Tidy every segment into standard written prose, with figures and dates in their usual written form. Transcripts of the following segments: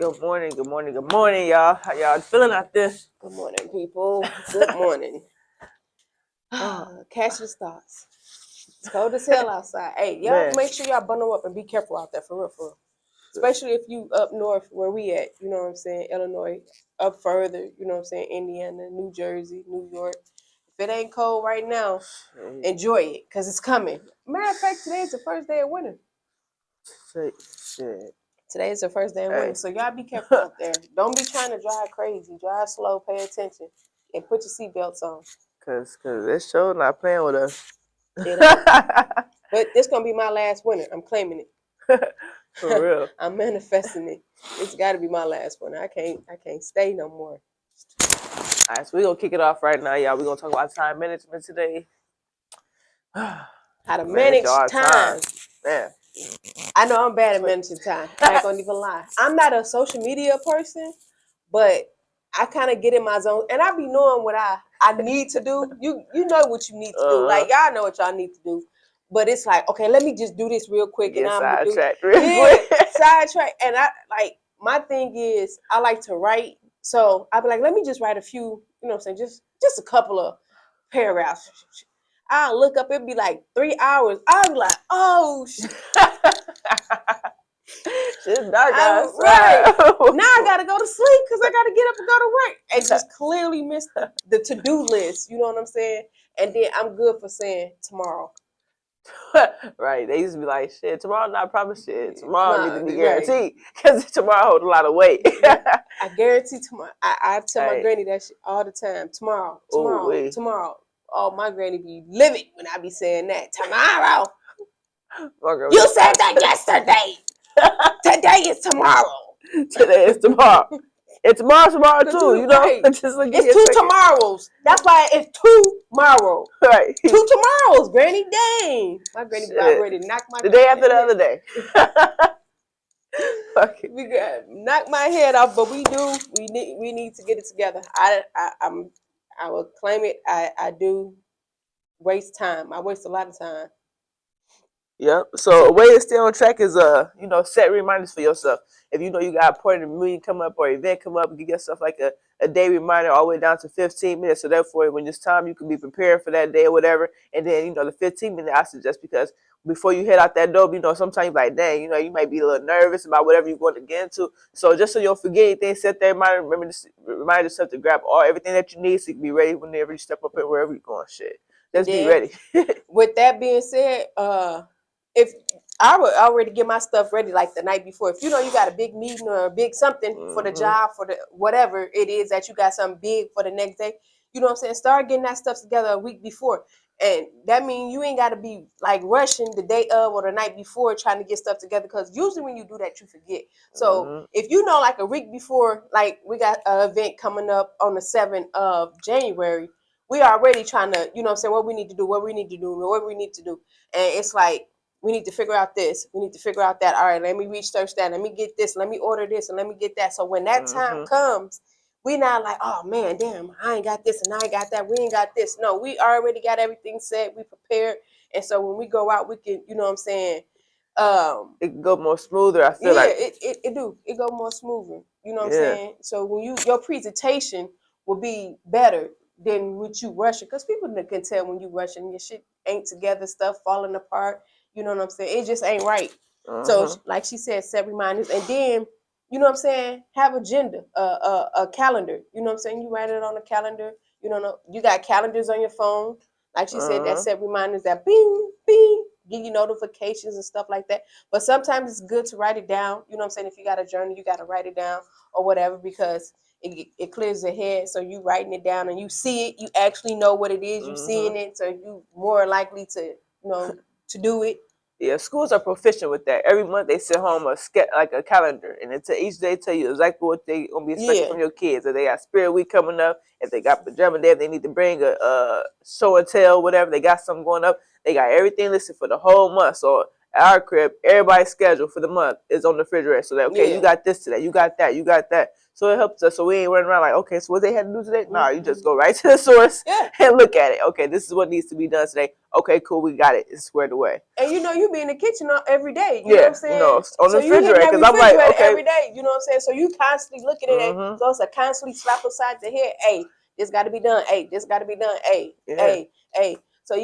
Good morning, good morning, good morning, y'all. How y'all feeling out there? Good morning, people. Good morning. Catch your thoughts. It's cold as hell outside. Hey, y'all Man. make sure y'all bundle up and be careful out there, for real, for real. Especially if you up north where we at, you know what I'm saying, Illinois, up further, you know what I'm saying, Indiana, New Jersey, New York. If it ain't cold right now, enjoy it, because it's coming. Matter of fact, today is the first day of winter. Shit. Today is the first day of winter, so y'all be careful out there. Don't be trying to drive crazy. Drive slow, pay attention, and put your seatbelts on. Cause this show not playing with us. But this gonna be my last winter. I'm claiming it. For real. I'm manifesting it. It's gotta be my last winter. I can't stay no more. All right, so we're gonna kick it off right now, y'all. We're gonna talk about time management today. How to manage time. Man. I know I'm bad at managing time. I ain't gonna even lie. I'm not a social media person, but I kind of get in my zone, and I be knowing what I need to do. You know what you need to do. Like, y'all know what y'all need to do. But it's like, okay, let me just do this real quick, and I'm gonna do sidetrack. And I like, my thing is I like to write, so I'll be like, let me just write a few, you know what I'm saying, just a couple of paragraphs. I'll look up, it'd be like 3 hours. I'll be like, oh shit. It's dark outside. Right. Now I gotta go to sleep because I gotta get up and go to work. And just clearly missed the to-do list. You know what I'm saying? And then I'm good for saying tomorrow. Right. They used to be like, shit, tomorrow not promised shit. Tomorrow need to be guaranteed. Because tomorrow hold a lot of weight. I guarantee tomorrow. I tell my granny that shit all the time. Tomorrow. Oh, my granny be livid when I be saying that. Tomorrow. You said that yesterday. Today is tomorrow. Today is tomorrow. And tomorrow's tomorrow too, you know? Right. It's two tomorrows. That's why it's tomorrow. Right. 2 tomorrows, granny. Dang. My granny about ready to knock my the day after the other day. We got knock my head off, but we need to get it together. I will claim it. I do waste time. I waste a lot of time. Yep. So a way to stay on track is set reminders for yourself. If you know you got a important meeting come up or event come up, you get yourself like a day reminder all the way down to 15 minutes. So therefore when it's time you can be prepared for that day or whatever. And then, the 15-minute I suggest, because before you head out that door, sometimes you're like, dang, you might be a little nervous about whatever you're going to get into. So just so you don't forget anything, set that reminder. Remember to remind yourself to grab everything that you need so you can be ready whenever you step up and wherever you're going. Shit. Just be ready. With that being said, if I would already get my stuff ready like the night before. If you got a big meeting or a big something for the job, for the whatever it is that you got something big for the next day, you know what I'm saying? Start getting that stuff together a week before. And that means you ain't got to be like rushing the day of or the night before trying to get stuff together, because usually when you do that, you forget. So if like a week before, like we got an event coming up on the 7th of January, we already trying to, you know what I'm saying, what we need to do, what we need to do. And it's like, we need to figure out this. We need to figure out that. All right, let me research that. Let me get this. Let me order this. And let me get that. So when that time comes, we not like, oh, man, damn, I ain't got this and I ain't got that. We ain't got this. No, we already got everything set. We prepared. And so when we go out, we can, you know what I'm saying? It can go more smoother, I feel like. Yeah, it do. It go more smoother. You know what I'm saying? So when your presentation will be better than what you rushing. Because people can tell when you rushing, your shit ain't together, stuff falling apart. You know what I'm saying? It just ain't right. So like she said, set reminders. And then, you know what I'm saying, have agenda, a calendar. You know what I'm saying? You write it on a calendar. You got calendars on your phone. Like she said, that set reminders, that bing, bing, give you notifications and stuff like that. But sometimes it's good to write it down. You know what I'm saying? If you got a journal, you got to write it down or whatever, because it clears the head. So you writing it down and you see it. You actually know what it is. You seeing it. So you more likely to, to do it. Yeah, schools are proficient with that. Every month they send home a calendar, and each day tell you exactly what they gonna be expecting from your kids. If they got Spirit Week coming up, if they got Pajama Day, if they need to bring a show and tell, whatever, they got something going up. They got everything listed for the whole month. So At our crib, everybody's schedule for the month is on the refrigerator. So that, okay, Yeah. you got this today, you got that, you got that. So it helps us. So we ain't running around like, okay, so what they had to do today? Nah, you just go right to the source Yeah. and look at it. Okay, this is what needs to be done today. Okay, cool, we got it. It's squared away. And you know, you be in the kitchen every day. You know what I'm saying? On so the you hitting refrigerator, that because I'm like, refrigerator okay, every day. You know what I'm saying? So you constantly looking at it. So it's a constantly slap upside the head. Hey, this got to be done. Hey, this got to be done. Hey, hey. So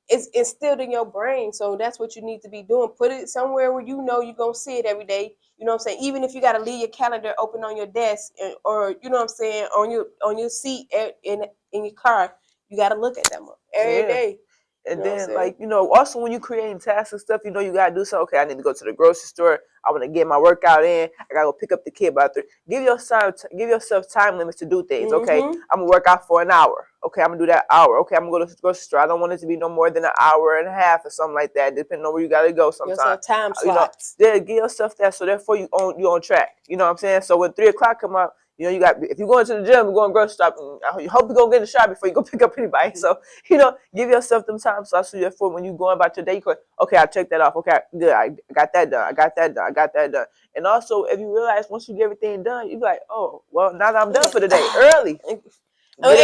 it's instilled in your brain. So that's what you need to be doing. Put it somewhere where you know you're going to see it every day. You know what I'm saying? Even if you got to leave your calendar open on your desk or, you know what I'm saying, on your seat in your car, you got to look at them every day. And then, like, you know, also when you creating tasks and stuff, you know, you got to do something. Okay, I need to go to the grocery store. I want to get my workout in. I got to go pick up the kid by 3. Give yourself time limits to do things. Okay, I'm going to work out for an hour. Okay, I'm going to do that hour. Okay, I'm going to go to the grocery store. I don't want it to be no more than an hour and a half or something like that, depending on where you got to go sometimes. Time slots. You know, give yourself that, so therefore you on track. You know what I'm saying? So when 3 o'clock come up, you know, you got, if you're going to the gym, you're going to grocery store, you hope you're going to get a shot before you go pick up anybody. So, you know, give yourself them time slots so therefore when you going about your day, you go, okay, I checked that off. Okay, good. I got that done. I got that done. I got that done. And also, if you realize once you get everything done, you be like, oh, well, now that I'm done for the day, early. And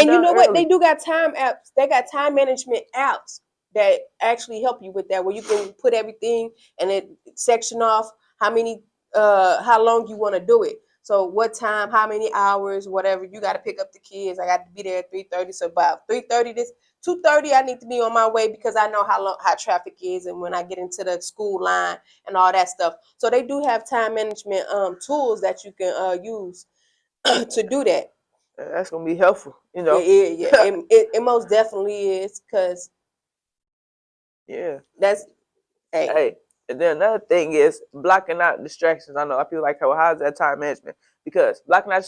you know what? They do got time apps. They got time management apps that actually help you with that, where you can put everything and it section off how long you want to do it. So what time, how many hours, whatever. You got to pick up the kids. I got to be there at 3:30. So about 3:30 2:30, I need to be on my way because I know how traffic is and when I get into the school line and all that stuff. So they do have time management tools that you can use to do that. That's gonna be helpful, you know. It most definitely is, because that's hey. And then another thing is blocking out distractions. I know I feel like, how's that time management? Because blocking out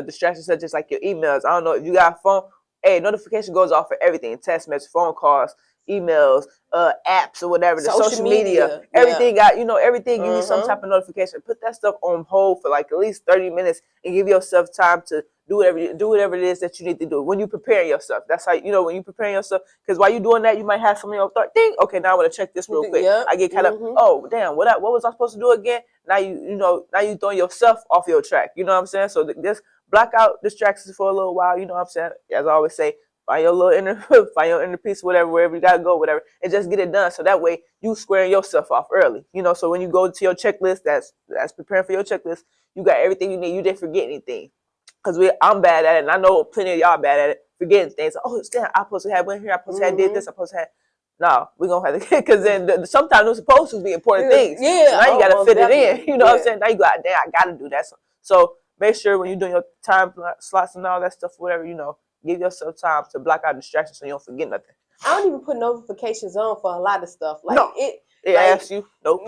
distractions such as like your emails. I don't know if you got a phone. Hey, notification goes off for everything: text messages, phone calls, emails, apps or whatever, the social media. Everything got, you know, everything give you some type of notification. Put that stuff on hold for like at least 30 minutes and give yourself time to do whatever it is that you need to do when you prepare yourself. That's how, you know, when you prepare yourself, because while you doing that, you might have some of your thought, think, okay, now I want to check this real quick. I get kind of, oh damn, what was I supposed to do again? Now you throwing yourself off your track. You know what I'm saying? So just block out distractions for a little while. You know what I'm saying? As I always say, find your inner peace, whatever, wherever you gotta go, whatever, and just get it done. So that way you squaring yourself off early. You know, so when you go to your checklist, that's preparing for your checklist, you got everything you need. You didn't forget anything. Because I'm bad at it, and I know plenty of y'all bad at it, forgetting things. Oh, damn, I supposed to have one here, I supposed to have did this, I supposed to have. No, we're going to have to, because then sometimes they're supposed to be important things. Yeah. So now you got to fit definitely. it in. You know what I'm saying? Now you got, damn, I got to do that. So make sure when you're doing your time slots and all that stuff, whatever, you know, give yourself time to block out distractions so you don't forget nothing. I don't even put notifications on for a lot of stuff. Like no. It asks you. Nope.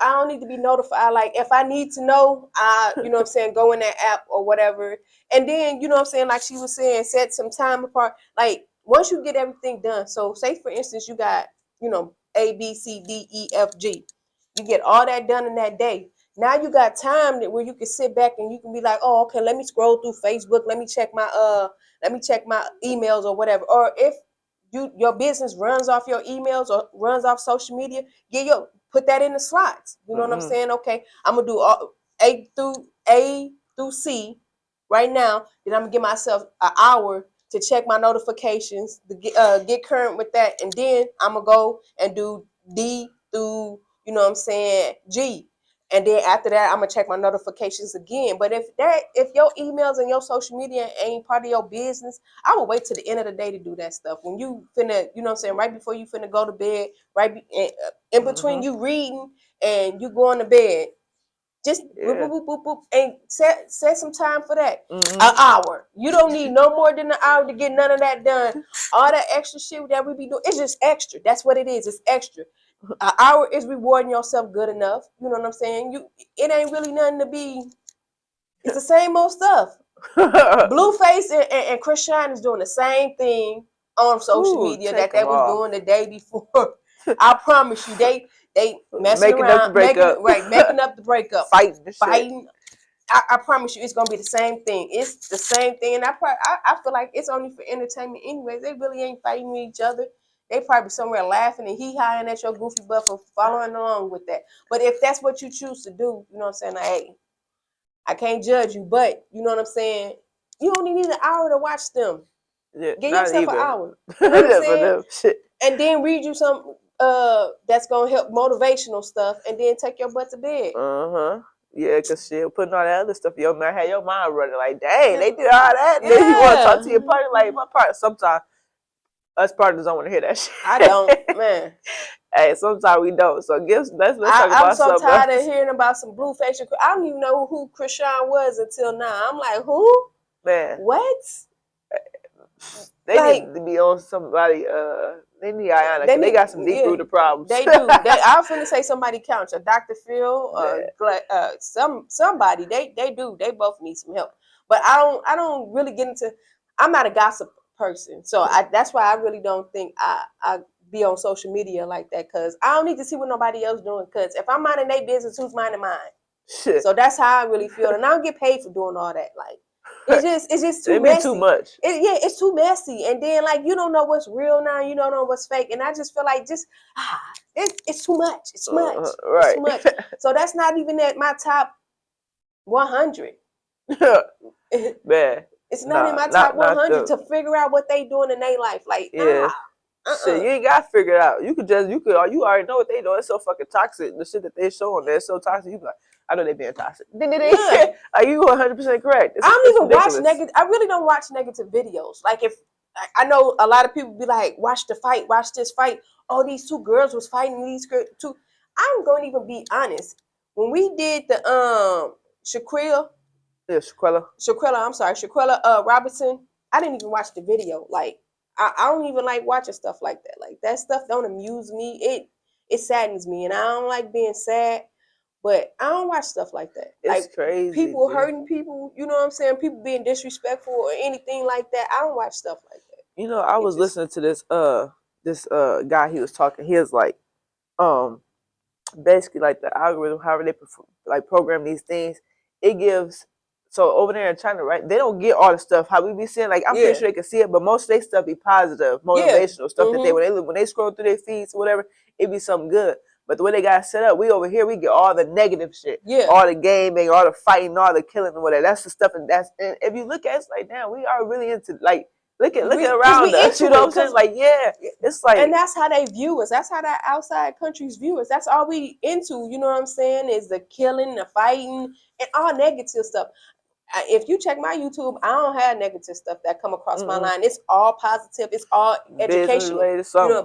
I don't need to be notified. Like if I need to know, you know what I'm saying, go in that app or whatever. And then, you know what I'm saying, like she was saying, set some time apart. Like once you get everything done. So say for instance, you got, you know, A, B, C, D, E, F, G. You get all that done in that day. Now you got time where you can sit back and you can be like, oh, okay, let me scroll through Facebook. Let me check my emails or whatever. Or if your business runs off your emails or runs off social media, put that in the slots. You know what I'm saying? Okay, I'm gonna do all A through C right now. Then I'm gonna give myself an hour to check my notifications, to get current with that, and then I'm gonna go and do D through, you know what I'm saying, G. And then after that, I'm gonna check my notifications again. But if your emails and your social media ain't part of your business, I will wait till the end of the day to do that stuff. When you finna, you know what I'm saying, right before you finna go to bed, right in between you reading and you going to bed, just boop, boop, boop, boop, boop, and set some time for that. An hour. You don't need no more than an hour to get none of that done. All that extra shit that we be doing, it's just extra. That's what it is. It's extra. An hour is rewarding yourself good enough. You know what I'm saying? It ain't really nothing to be. It's the same old stuff. Blueface and Chris Shine is doing the same thing on social media that they was doing the day before. I promise you, they messing making around, making up the breakup, fighting. I promise you, it's gonna be the same thing. It's the same thing, and I feel like it's only for entertainment, anyways. They really ain't fighting with each other. They probably somewhere laughing and hee-hawing at your goofy butt for following along with that. But if that's what you choose to do, you know what I'm saying? Like, hey, I can't judge you, but you know what I'm saying? You only need an hour to watch them. Yeah, Give not yourself even. an hour. You know what I'm For saying? them, shit. And then read you some that's gonna help motivational stuff, and then take your butt to bed. Yeah, cause shit, putting all that other stuff in your mind, had your mind running like, dang, they Yeah. did all that. And then you want to talk Yeah. to your partner, like my partner. Sometimes us partners don't want to hear that shit. I don't, man. Hey, sometimes we don't. So let's talk I'm about so something tired else. of hearing about some blue facial. I don't even know who Krishan was until now. I'm like, who? Man, What? they Like, need to be on somebody. They need Ayana. they 'Cause they got some deep yeah, rooted problems. they do. I was finna say somebody counts a Dr. Phil, Yeah. somebody. They do. They both need some help. But I don't really get into. I'm not a gossip person, so that's why I really don't think I be on social media like that, because I don't need to see what nobody else doing. Because if I'm minding their business, who's minding mine? Shit. So that's how I really feel, and I don't get paid for doing all that. Like, it's just too It messy. be too much. It's too messy, and then like you don't know what's real now, you don't know what's fake, and I just feel like it's too much. It's too much. Right. It's too much. So that's not even at my top 100. Man. It's not in my top 100 to figure out what they doing in their life. Like, yeah. Shit, you ain't got to figure it out. You already know what they doing. It's so fucking toxic. The shit that they showing there is so toxic. You be like, I know they being toxic. Yeah. Are you 100% correct? I don't even watch negative. I really don't watch negative videos. Like, if I know a lot of people be like, watch the fight, watch this fight. Oh, these two girls was fighting these two. I'm going to even be honest. When we did the Shaquilla Robertson, I didn't even watch the video. Like, I don't even like watching stuff like that. Like, that stuff don't amuse me. It saddens me, and I don't like being sad. But I don't watch stuff like that. It's like crazy. People hurting people, you know what I'm saying? People being disrespectful or anything like that. I don't watch stuff like that. You know, I was listening to this guy. He was talking. He was like, basically like the algorithm, however they like program these things, it gives. So over there in China, right, they don't get all the stuff how we be seeing. Like, I'm pretty sure they can see it, but most of their stuff be positive, motivational stuff that when they scroll through their feeds or whatever, it be something good. But the way they got set up, we over here, we get all the negative shit. Yeah. All the gaming, all the fighting, all the killing and whatever. That's the stuff, and if you look at it, it's like, damn, we are really into, like, look around us. You know what I'm saying? Like, yeah. It's like, and that's how they view us. That's how the outside countries view us. That's all we into, you know what I'm saying, is the killing, the fighting, and all negative stuff. If you check my YouTube, I don't have negative stuff that come across my line. It's all positive. It's all educational.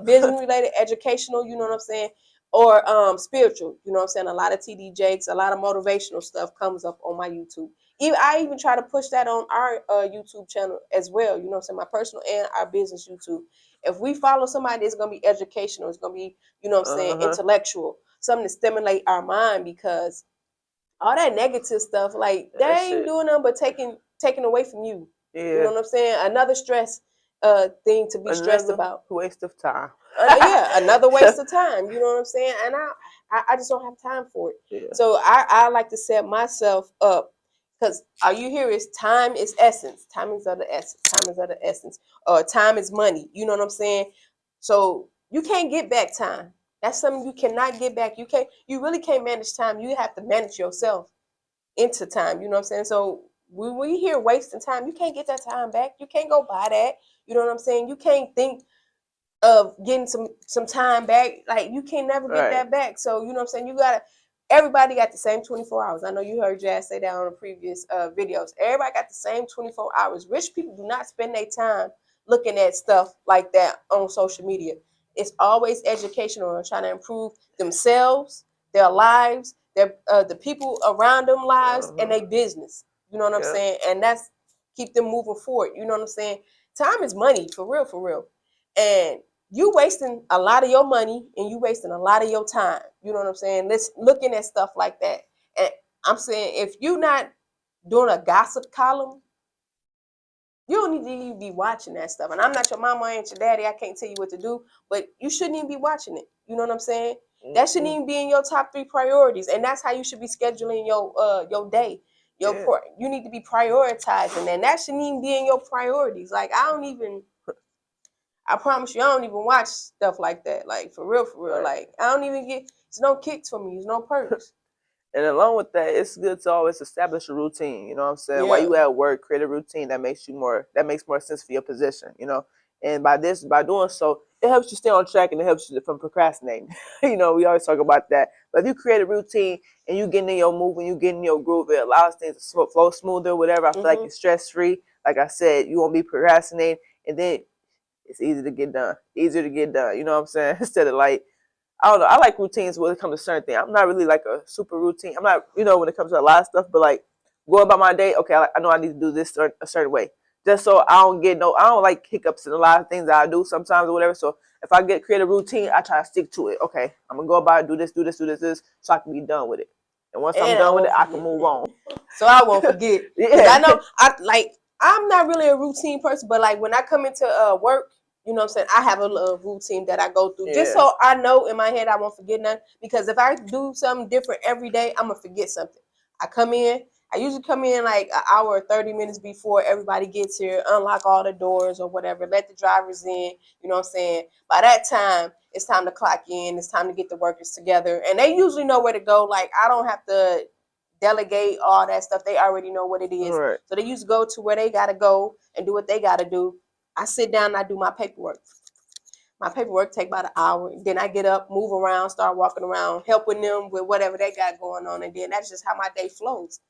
Business related, educational, you know what I'm saying? Or spiritual, you know what I'm saying? A lot of TD Jakes, a lot of motivational stuff comes up on my YouTube. I even try to push that on our YouTube channel as well, you know what I'm saying? My personal and our business YouTube. If we follow somebody, it's going to be educational. It's going to be, you know what I'm saying, intellectual, something to stimulate our mind, because all that negative stuff, like, they ain't doing nothing but taking away from you. Yeah. You know what I'm saying? Another stress thing to be stressed about. Waste of time. Another waste of time. You know what I'm saying? And I just don't have time for it. Yeah. So I like to set myself up, because all you hear is time is essence. Time is of the essence. Time is of the essence. Time is money. You know what I'm saying? So you can't get back time. That's something you cannot get back. You really can't manage time. You have to manage yourself into time. You know what I'm saying? So when we hear wasting time, you can't get that time back. You can't go buy that. You know what I'm saying? You can't think of getting some time back. Like, you can never get that back. So, you know what I'm saying? Everybody got the same 24 hours. I know you heard Jazz say that on the previous videos. Everybody got the same 24 hours. Rich people do not spend their time looking at stuff like that on social media. It's always educational and trying to improve themselves, their lives, the people around them lives, and their business. You know what I'm saying? And that's keep them moving forward. You know what I'm saying? Time is money, for real, for real. And you wasting a lot of your money and you wasting a lot of your time. You know what I'm saying? Looking at stuff like that. And I'm saying, if you're not doing a gossip column, you don't need to even be watching that stuff. And I'm not your mama, I ain't your daddy. I can't tell you what to do, but you shouldn't even be watching it. You know what I'm saying? That shouldn't even be in your top 3 priorities. And that's how you should be scheduling your day. You need to be prioritizing, and that shouldn't even be in your priorities. Like, I don't even I promise you, I don't even watch stuff like that. Like for real, Right. Like I don't even get. It's no kicks for me. It's no perks. And along with that, it's good to always establish a routine. You know what I'm saying? While Yeah. you at work, create a routine that makes more sense for your position. You know, and by doing so, it helps you stay on track and it helps you from procrastinating. You know, we always talk about that. But if you create a routine and you get in your move and you get in your groove, it allows things to flow smoother, whatever. I feel like it's stress free. Like I said, you won't be procrastinating, and then it's easy to get done. Easier to get done. You know what I'm saying? Instead of like I don't know. I like routines when it comes to certain things. I'm not really like a super routine. I'm not, when it comes to a lot of stuff, but like going about my day, okay, I know I need to do this a certain way. Just so I don't like hiccups in a lot of things that I do sometimes or whatever. So if I create a routine, I try to stick to it. Okay, I'm going to go about it, do this, so I can be done with it. And once I'm done with it, I can move on. So I won't forget. Yeah. I know, I'm not really a routine person, but like when I come into work, you know what I'm saying? I have a little routine that I go through just so I know in my head I won't forget nothing. Because if I do something different every day, I'm going to forget something. I usually come in like an hour or 30 minutes before everybody gets here, unlock all the doors or whatever, let the drivers in, you know what I'm saying? By that time, it's time to clock in. It's time to get the workers together. And they usually know where to go. Like, I don't have to delegate all that stuff. They already know what it is. Right. So they used to go to where they got to go and do what they got to do. I sit down and I do my paperwork. My paperwork take about an hour. Then I get up, move around, start walking around, helping them with whatever they got going on. And then that's just how my day flows.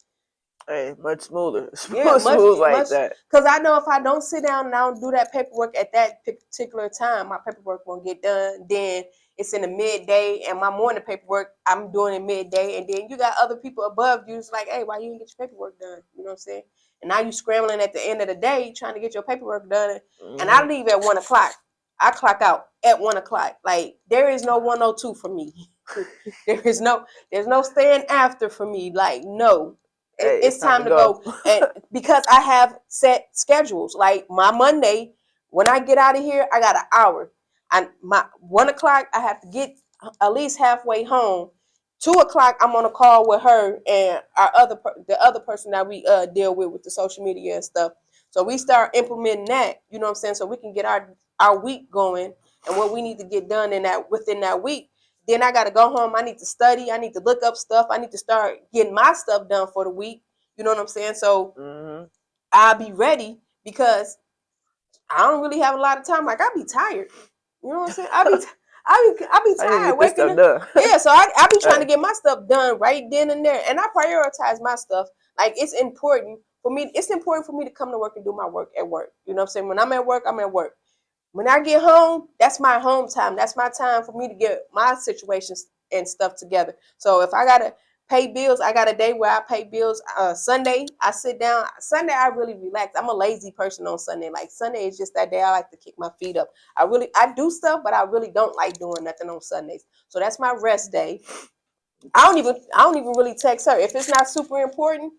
Hey, much smoother. Smooth like that. Because I know if I don't sit down and I don't do that paperwork at that particular time, my paperwork won't get done. Then it's in the midday, and my morning paperwork, I'm doing it midday. And then you got other people above you. It's like, hey, why you didn't get your paperwork done? You know what I'm saying? And now you scrambling at the end of the day trying to get your paperwork done. Mm-hmm. And I leave at 1 o'clock. I clock out at 1 o'clock. Like, there is no 1:02 for me. there's no staying after for me. Like, no. It's time to go. And because I have set schedules, like my Monday, when I get out of here, I got an hour. My 1 o'clock, I have to get at least halfway home. 2 o'clock, I'm on a call with her and the other person that we deal with the social media and stuff. So we start implementing that, you know what I'm saying, so we can get our week going and what we need to get done within that week. Then I got to go home. I need to study. I need to look up stuff. I need to start getting my stuff done for the week. You know what I'm saying? So I'll be ready because I don't really have a lot of time. Like, I'll be tired. You know what I'm saying? I'll be tired waking up. Yeah, so I be trying to get my stuff done right then and there. And I prioritize my stuff. Like, it's important for me. It's important for me to come to work and do my work at work. You know what I'm saying? When I'm at work, I'm at work. When I get home, that's my home time. That's my time for me to get my situations and stuff together. So if I got to pay bills, I got a day where I pay bills. Sunday, I sit down. Sunday, I really relax. I'm a lazy person on Sunday. Like, Sunday is just that day I like to kick my feet up. I do stuff, but I really don't like doing nothing on Sundays. So that's my rest day. I don't even really text her. If it's not super important,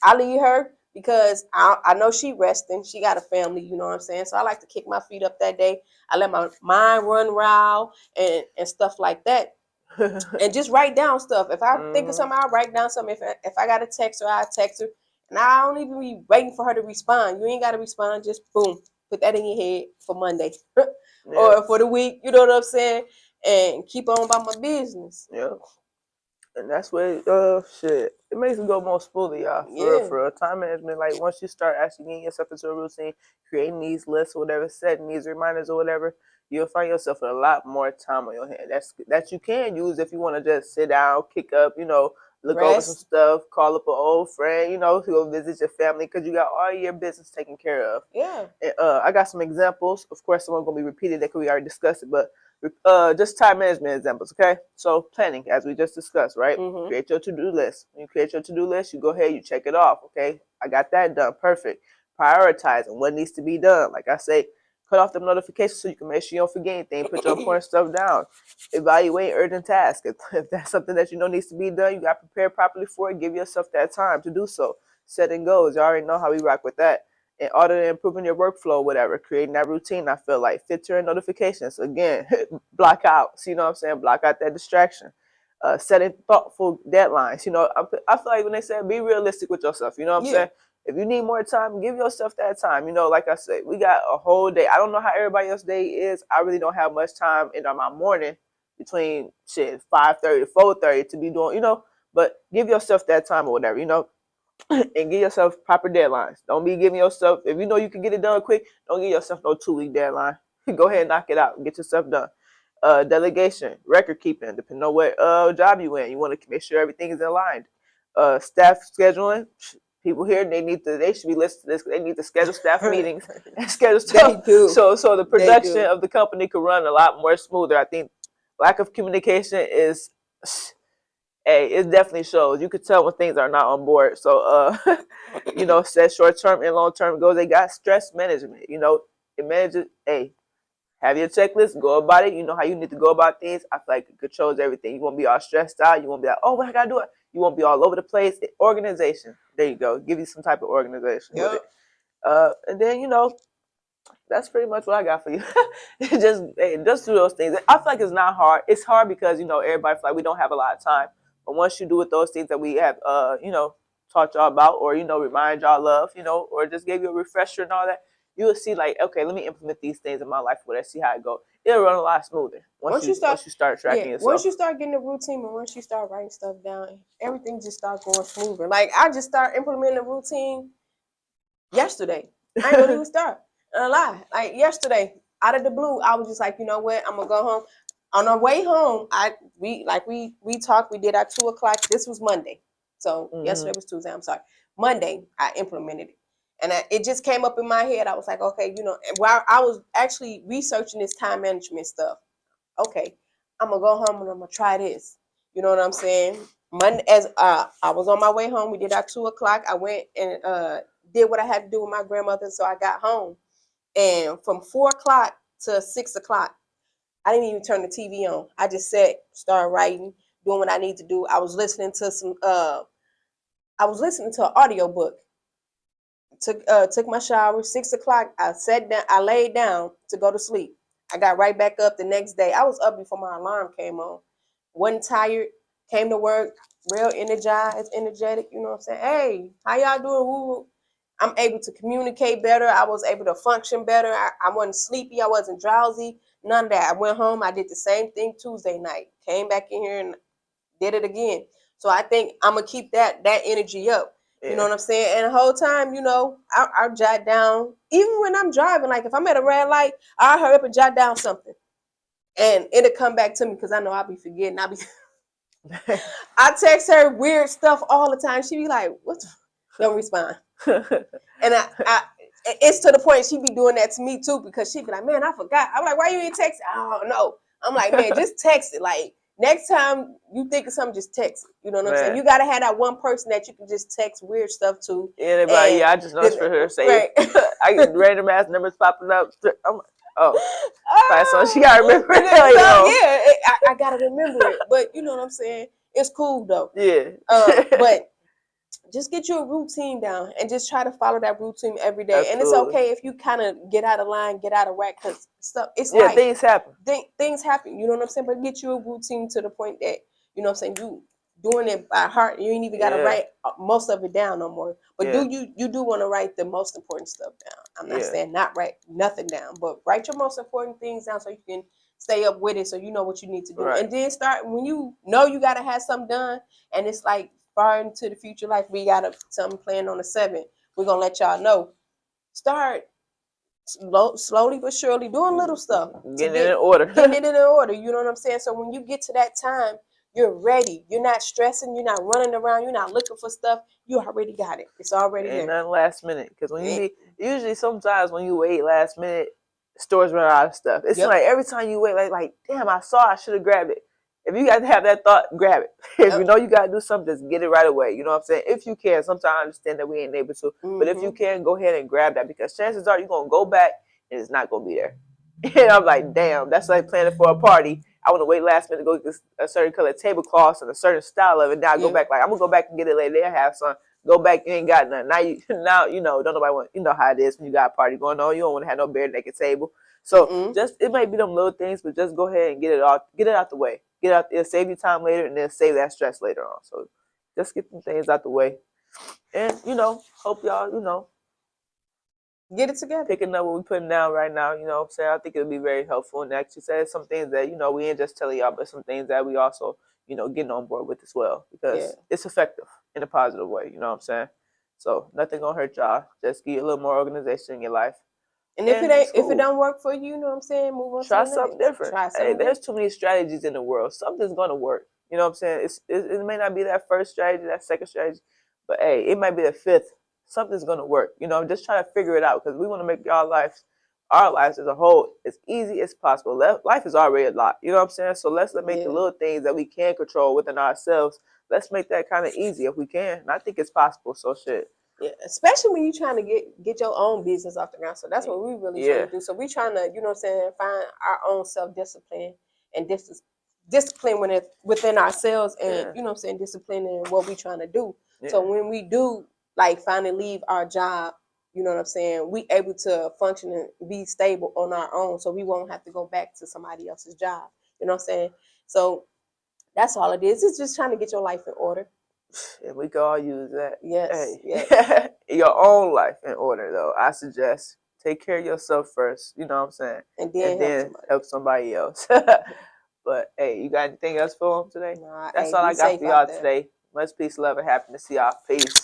I leave her. Because I know she resting. She got a family, you know what I'm saying? So I like to kick my feet up that day. I let my mind run wild and stuff like that. And just write down stuff. If I think of something, I'll write down something. If I got to text her, I'll text her. And I don't even be waiting for her to respond. You ain't got to respond. Just boom, put that in your head for Monday. Or for the week, you know what I'm saying? And keep on about my business. Yeah. And that's what it makes it go more smoothly, y'all. For time management, like once you start actually getting yourself into a routine, creating these lists or whatever, setting these reminders or whatever, you'll find yourself with a lot more time on your hand. That you can use if you want to just sit down, kick up, look over some stuff, call up an old friend, go visit your family because you got all your business taken care of. Yeah. And, I got some examples. Of course, some are going to be repeated because we already discussed it, but just time management examples, okay? So planning, as we just discussed, right? Mm-hmm. Create your to-do list. When you create your to-do list, you go ahead, you check it off, okay? I got that done, perfect. Prioritizing what needs to be done. Like I say, cut off the notifications so you can make sure you don't forget anything. Put your important stuff down. Evaluate urgent tasks. If that's something that you know needs to be done, you got to prepare properly for it. Give yourself that time to do so. Setting goals. You already know how we rock with that. In order to improving your workflow, whatever, creating that routine, I feel like filter and notifications. Again, block out. So, you know what I'm saying? Block out that distraction. Setting thoughtful deadlines. I feel like when they say be realistic with yourself, you know what I'm saying? If you need more time, give yourself that time. Like I said, we got a whole day. I don't know how everybody else's day is. I really don't have much time in my morning between 5:30 to 4:30 to be doing, but give yourself that time or whatever, and give yourself proper deadlines. Don't be giving yourself, if you know you can get it done quick, don't give yourself no 2-week deadline. Go ahead and knock it out. Get yourself done. Delegation, record keeping, depending on what job you in. You want to make sure everything is aligned. Staff scheduling. People here, they should be listening to this. They need to schedule staff meetings and schedule stuff. So the production of the company could run a lot more smoother. I think lack of communication is, hey, it definitely shows. You could tell when things are not on board. So set short-term and long-term goals. They got stress management. It manages. Hey, have your checklist, go about it. You know how you need to go about things. I feel like it controls everything. You won't be all stressed out. You won't be like, oh, what I gotta do it. You won't be all over the place. Organization. There you go. Give you some type of organization with it. And then, that's pretty much what I got for you. just do those things. I feel like it's not hard. It's hard because, everybody feel like we don't have a lot of time. But once you do with those things that we have, taught y'all about, or, remind y'all of, or just gave you a refresher and all that, you will see like, okay, let me implement these things in my life. Let's see how it goes. It'll run a lot smoother once you start tracking yourself. Once you start getting a routine and once you start writing stuff down, everything just starts going smoother. Like I just start implementing a routine yesterday. I ain't gonna even start. A lie. Like yesterday, out of the blue, I was just like, you know what? I'm gonna go home. On our way home, we talked. We did our 2:00. This was Monday, so yesterday was Tuesday. I'm sorry. Monday, I implemented it. And it just came up in my head. I was like, okay, while I was actually researching this time management stuff, okay, I'm going to go home and I'm going to try this. You know what I'm saying? Monday, as I was on my way home, we did our 2:00. I went and did what I had to do with my grandmother. So I got home. And from 4:00 to 6:00, I didn't even turn the TV on. I just sat, started writing, doing what I need to do. I was listening to an audiobook. Took my shower. 6:00, I sat down. I laid down to go to sleep. I got right back up the next day. I was up before my alarm came on. Wasn't tired. Came to work real energized, energetic. You know what I'm saying? Hey, how y'all doing? Woo. I'm able to communicate better. I was able to function better. I wasn't sleepy. I wasn't drowsy. None of that. I went home. I did the same thing Tuesday night. Came back in here and did it again. So I think I'm gonna keep that energy up. You know what I'm saying? And the whole time, I jot down, even when I'm driving, like if I'm at a red light, I'll hurry up and jot down something. And it'll come back to me because I know I'll be forgetting. I text her weird stuff all the time. She be like, what the don't respond. And it's to the point she be doing that to me too, because she be like, man, I forgot. I'm like, why you ain't text? I don't know. I'm like, man, just text it. Like, next time you think of something, just text it. You know what I'm saying? You got to have that one person that you can just text weird stuff to. Anybody, I just noticed for her say, I get random ass numbers popping up. I'm like, oh. Right, so she got to remember it. I got to remember it. But you know what I'm saying? It's cool though. Yeah. But just get your routine down and just try to follow that routine every day. Absolutely. And it's okay if you kind of get out of line, get out of whack, because stuff, it's things happen. Things happen, you know what I'm saying? But get you a routine to the point that, you know what I'm saying, you doing it by heart. You ain't even got to write most of it down no more. But you do want to write the most important stuff down. I'm not saying not write nothing down, but write your most important things down so you can stay up with it, so you know what you need to do. Right. And then start, when you know you got to have something done, and it's like far into the future life, we got something planned on the 7th. We're going to let y'all know. Start slowly but surely doing little stuff. Getting it in order. Getting it in order. You know what I'm saying? So when you get to that time, you're ready. You're not stressing. You're not running around. You're not looking for stuff. You already got it. It's already there. And nothing last minute. Because when usually sometimes when you wait last minute, stores run out of stuff. It's like every time you wait, like damn, I should have grabbed it. If you got to have that thought, grab it. If you know you got to do something, just get it right away. You know what I'm saying? If you can. Sometimes I understand that we ain't able to. But if you can, go ahead and grab that, because chances are you're going to go back and it's not going to be there. And I'm like, damn, that's like planning for a party. I want to wait last minute to go get a certain color tablecloths and a certain style of it. Now I go back, like, I'm going to go back and get it later. They'll have some. Go back, you ain't got nothing. Now you know, don't nobody want, you know how it is when you got a party going on. You don't want to have no bare naked table. So just, it might be them little things, but just go ahead and get it out the way. Get out, it'll save you time later, and then save that stress later on. So just get them things out the way. And, hope y'all, Get it together. picking up what we're putting down right now, you know what I'm saying? I think it'll be very helpful. And actually said some things that, we ain't just telling y'all, but some things that we also, getting on board with as well. Because it's effective in a positive way, you know what I'm saying? So nothing gonna hurt y'all. Just get a little more organization in your life. And if it don't work for you, you know what I'm saying, move on. Try to the something next. different. Try something Hey, there's too many strategies in the world. Something's gonna work. You know what I'm saying? It may not be that first strategy, that second strategy, but hey, it might be the fifth. Something's gonna work. Just try to figure it out because we want to make our lives as a whole, as easy as possible. Life is already a lot. You know what I'm saying? So let's make the little things that we can control within ourselves. Let's make that kind of easy if we can. And I think it's possible. So shit. Yeah, especially when you're trying to get your own business off the ground. So that's what we really trying to do. So we trying to, find our own self-discipline and discipline within ourselves and, discipline in what we trying to do. Yeah. So when we do finally leave our job, you know what I'm saying, we able to function and be stable on our own. So we won't have to go back to somebody else's job. You know what I'm saying? So that's all it is. It's just trying to get your life in order. And we can all use that. Yes. Hey. Yes. Your own life in order, though. I suggest take care of yourself first. You know what I'm saying? And then help somebody else. But hey, you got anything else for them today? Nah, that's all I got for y'all today. Much peace, love, and happiness to y'all. Peace.